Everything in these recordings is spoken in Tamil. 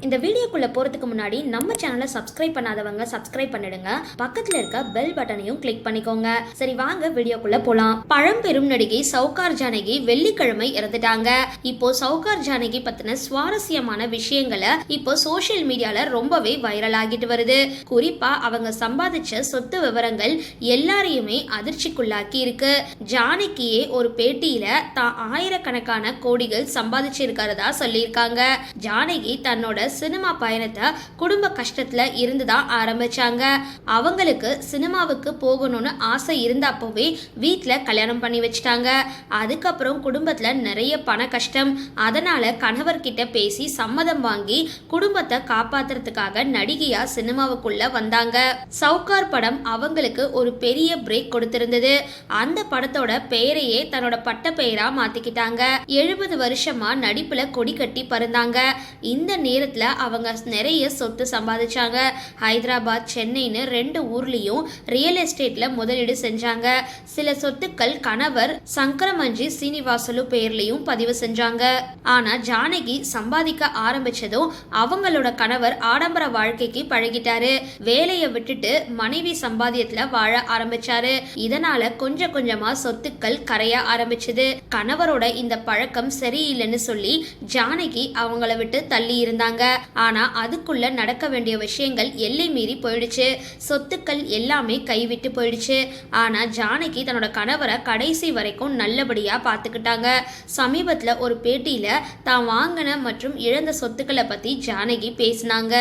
இந்த வீடியோக்குள்ள போறதுக்கு முன்னாடி நம்ம சேனலை சப்ஸ்கிரைப் பண்ணாதவங்க சப்ஸ்கிரைப் பண்ணிடுங்க, பக்கத்துல இருக்க பெல் பட்டனையும் கிளிக் பண்ணிக்கோங்க. சரி வாங்க வீடியோக்குள்ள போலாம். பழம்பெரும் நடிகை சௌகார் ஜானகி வெள்ளிக்கிழமை இறந்துட்டாங்க. இப்போ சௌகார் ஜானகி பத்தின சுவாரஸ்யமான விஷயங்களை இப்போ சோசியல் மீடியால ரொம்பவே வைரல் ஆகிட்டு வருது. குறிப்பா அவங்க சம்பாதிச்ச சொத்து விவரங்கள் எல்லாரையுமே அதிர்ச்சிக்குள்ளாக்கி இருக்கு. ஜானகியே ஒரு பேட்டியில தான் ஆயிரக்கணக்கான கோடிகள் சம்பாதிச்சிருக்கிறதா சொல்லியிருக்காங்க. ஜானகி தன்னோட சினிமா பயணத்தை குடும்ப கஷ்டத்துல இருந்துதான் ஆரம்பிச்சாங்க. அவங்களுக்கு சினிமாவுக்கு போகணும்னு ஆசை இருந்தப்பவே வீட்டுல கல்யாணம் பண்ணி வச்சுட்டாங்க. அதுக்கப்புறம் குடும்பத்துல நிறைய பண கஷ்டம். அதனால கணவர்கிட்ட பேசி சம்மதம் வாங்கி குடும்பத்தை காப்பாத்துறதுக்காக நடிகையா சினிமாவுக்குள்ள வந்தாங்க. சௌகார் படம் அவங்களுக்கு ஒரு பெரிய பிரேக் கொடுத்திருந்தது. அந்த படத்தோட பெயரையே தன்னோட பட்ட பெயரா மாத்திக்கிட்டாங்க. 70 வருஷமா நடிப்புல கொடி கட்டி பறந்தாங்க. இந்த நேரத்துல அவங்க நிறைய சொத்து சம்பாதிச்சாங்க. ஹைதராபாத், சென்னைன்னு 2 ஊர்லயும் ரியல் எஸ்டேட்ல முதலீடு செஞ்சாங்க. சில சொத்துக்கள் கணவர் சங்கரமஞ்சி சீனிவாசலு பெயர்லயும் பதிவு செஞ்சாங்க. ஆனா ஜானகி சம்பாதிக்க ஆரம்பிச்சதும் அவங்களோட கணவர் ஆடம்பர வாழ்க்கைக்கு பழகிட்டாரு. வேலையை விட்டுட்டு மனைவி சம்பாதியத்துல வாழ ஆரம்பிச்சாரு. இதனால கொஞ்சம் கொஞ்சமா சொத்துக்கள் கரைய ஆரம்பிச்சது. கணவரோட இந்த பழக்கம் சரியில்லைன்னு சொல்லி ஜானகி அவங்கள விட்டு தள்ளி இருந்தாங்க. ஆனா அதுக்குள்ள நடக்க வேண்டிய விஷயங்கள் எல்லை மீறி போயிடுச்சு. சொத்துக்கள் எல்லாமே கைவிட்டு போயிடுச்சு. ஆனா ஜானகி தன்னோட கணவரை கடைசி வரைக்கும் நல்லபடியா பாத்துக்கிட்டாங்க. சமீபத்துல ஒரு பேட்டியில தான் வாங்கின மற்றும் இழந்த சொத்துக்களை பத்தி ஜானகி பேசினாங்க.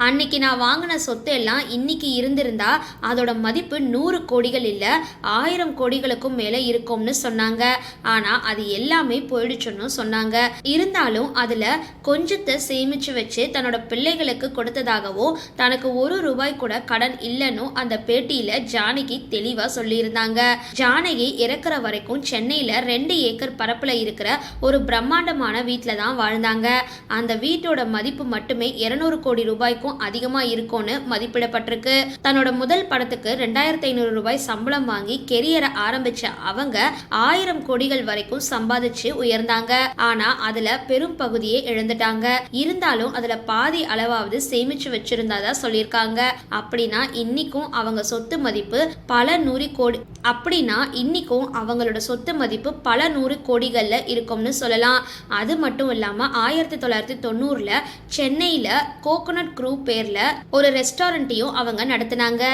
அன்னைக்கு நான் வாங்கின சொத்து எல்லாம் இன்னைக்கு இருந்திருந்தா அதோட மதிப்பு 100 கோடிகள் இல்ல 1000 கோடிகளுக்கும் மேல இருக்கும்னு சொன்னாங்க. ஆனா அது எல்லாமே போயிடுச்சுன்னு சொன்னாங்க. இருந்தாலும் அதுல கொஞ்சத்தை சேமிச்சு வச்சு தன்னோட பிள்ளைகளுக்கு கொடுத்ததாகவோ தனக்கு 1 ரூபாய் கூட கடன் இல்லைன்னு அந்த பேட்டியில ஜானகி தெளிவா சொல்லியிருந்தாங்க. ஜானகி இறக்குற வரைக்கும் சென்னையில 2 ஏக்கர் பரப்புல இருக்கிற ஒரு பிரம்மாண்டமான வீட்டுல தான் வாழ்ந்தாங்க. அந்த வீட்டோட மதிப்பு மட்டுமே 200 கோடி ரூபாய்க்கும் அதிகமா இருக்கும்னு மதிப்பிடப்பட்டிருக்கு. தன்னோட முதல் படத்துக்கு 2500 ரூபாய் சம்பளம் வாங்கி கெரியரை ஆரம்பிச்ச அவங்க 1000 கோடிகள் வரைக்கும் சம்பாதிச்சு உயர்ந்தாங்க. ஆனா அதுல பெரும் பகுதியை இழந்துட்டாங்க. இருந்தாலும் அதுல பாதி அளவாவது சேமிச்சு வச்சிருந்தாதா சொல்லியிருக்காங்க. அப்படின்னா இன்னைக்கும் அவங்க சொத்து மதிப்பு பல 100 கோடி அவங்களோட சொத்து மதிப்பு பல 100 கோடிகள்ல இருக்கும்னு சொல்லலாம். அது மட்டும் இல்லாம 1990ல சென்னையில கோகோனட் குரூப் பேர்ல ஒரு ரெஸ்டாரண்ட்டையும் அவங்க நடத்தினாங்க.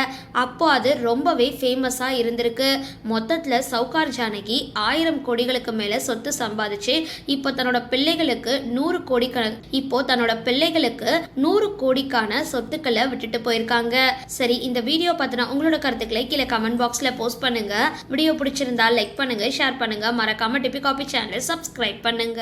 அப்போ அது ரொம்பவே ஃபேமஸா இருந்திருக்கு. மொத்தத்துல சௌகார் ஜானகி 1000 கோடிகளுக்கு மேல சொத்து சம்பாதிச்சு இப்போ தன்னோட பிள்ளைகளுக்கு 100 கோடிக்கான சொத்துக்களை விட்டுட்டு போயிருக்காங்க. சரி, இந்த வீடியோ பத்தின உங்களோட கருத்துக்களை கீழே கமெண்ட் பாக்ஸ்ல போஸ்ட் பண்ணுங்க. வீடியோ பிடிச்சிருந்தா லைக் பண்ணுங்க, ஷேர் பண்ணுங்க, மறக்காம டிபி காபி சேனல் சப்ஸ்கிரைப் பண்ணுங்க.